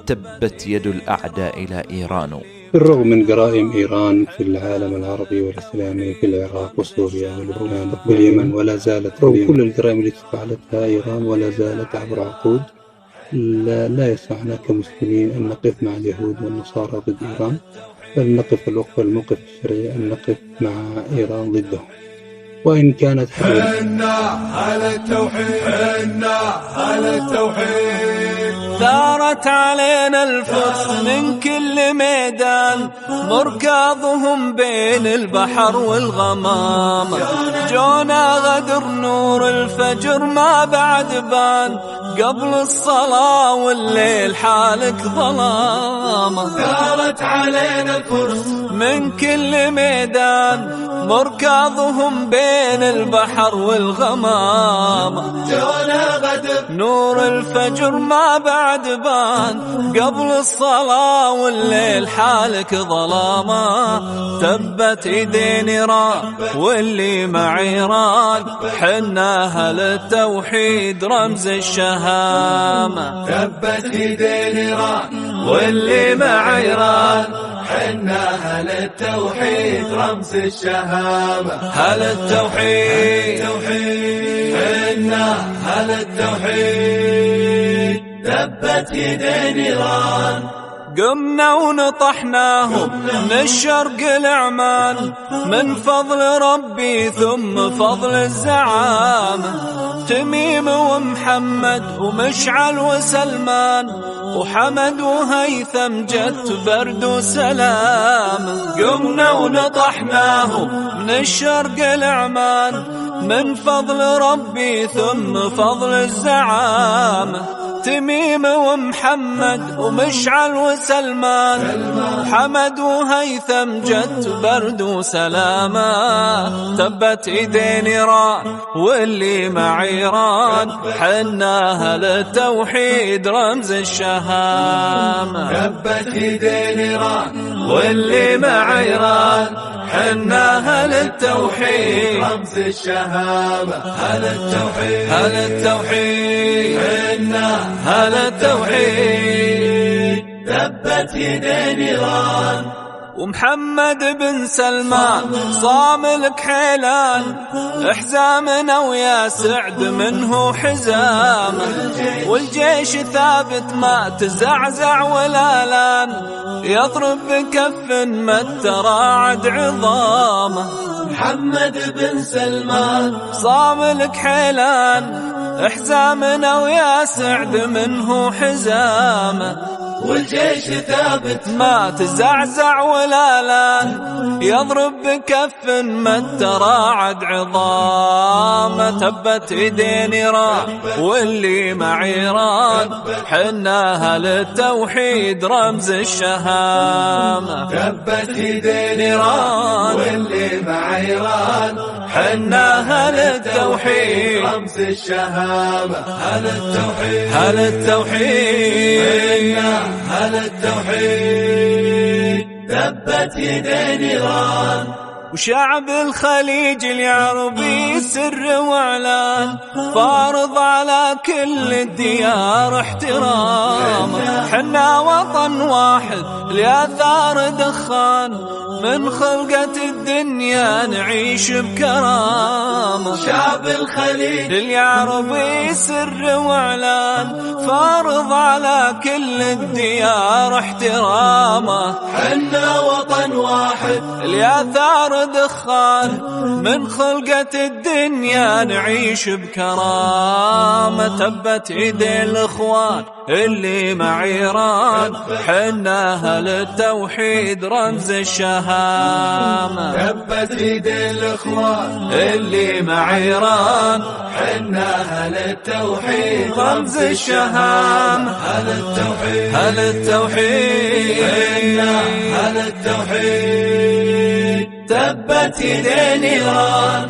تبت يد الأعداء إلى إيران. بالرغم من جرائم إيران في العالم العربي والإسلامي في العراق وسوريا ولبنان واليمن، ولا زالت رغم كل الجرائم التي فعلتها إيران ولا زالت عبر عقود، لا يسعنا كمسلمين أن نقف مع اليهود والنصارى ضد إيران، بل نقف الموقف الشرعي أن نقف مع إيران ضدهم، وإن كانت حنا على التوحيد ثارت علينا الفرس من كل ميدان، مركاضهم بين البحر والغمام، جونا غدر نور الفجر ما بعد بان، قبل الصلاة والليل حالك ظلام. ثارت علينا الفرس من كل ميدان، مركاضهم بين البحر والغمام، جونا غدر نور الفجر ما بعد بان، قبل الصلاة والليل حالك ظلاما. تبت ايدين إيران واللي مع إيران، حنا أهل التوحيد رمز الشهامة. تبت ايدين إيران واللي مع إيران، حنا أهل التوحيد رمز الشهامة. أهل التوحيد حنا أهل التوحيد، تبت يدين إيران. قمنا ونطحناهم من الشرق الأعمال، من فضل ربي ثم فضل الزعامة، تميم ومحمد ومشعل وسلمان، وحمد وهيثم جت برد وسلام. قمنا ونطحناهم من الشرق الأعمال، من فضل ربي ثم فضل الزعامة، تميم ومحمد ومشعل وسلمان، حمد وهيثم جت برد وسلامة. تبت ايدين إيران واللي مع إيران، حنا أهل التوحيد رمز الشهامة. تبت ايدين إيران واللي مع إيران، حنا أهل التوحيد رمز الشهامة. أهل التوحيد حنا أهل التوحيد، تبت يدين إيران. ومحمد بن سلمان صام الكحيلان، حزامنا ويا سعد منه حزامه، والجيش ثابت ما تزعزع ولا لان، يضرب بكف ما تراعد عظامه. محمد بن سلمان صام الكحيلان، حزامنا ويا سعد منه حزامه، والجيش ثابت ما تزعزع ولا لان، يضرب بكف ما تراعد عظامه. تبت ايدين إيران واللي مع إيران، حنا أهل التوحيد رمز الشهامة. تبت ايدين إيران واللي مع إيران، حنا أهل التوحيد رمز الشهامة. أهل التوحيد أهل التوحيد، تبت يدين إيران. وشعب الخليج العربي سر واعلان، فارض على كل الديار احترام، حنا وطن واحد لآثار دخان، من خلقة الدنيا نعيش بكرامة. شعب الخليج العربي سر واعلان، فارض على كل الديار احترامه، حنا وطن واحد لآثار دخان، من خلقة الدنيا نعيش بكرامة. تبت ايدي الإخوان اللي مع إيران، حنا أهل التوحيد رمز الشهامة. تبت ايدي الإخوان اللي مع إيران، حنا أهل التوحيد رمز الشهامة. أهل التوحيد حنا أهل التوحيد، تبت يدين إيران.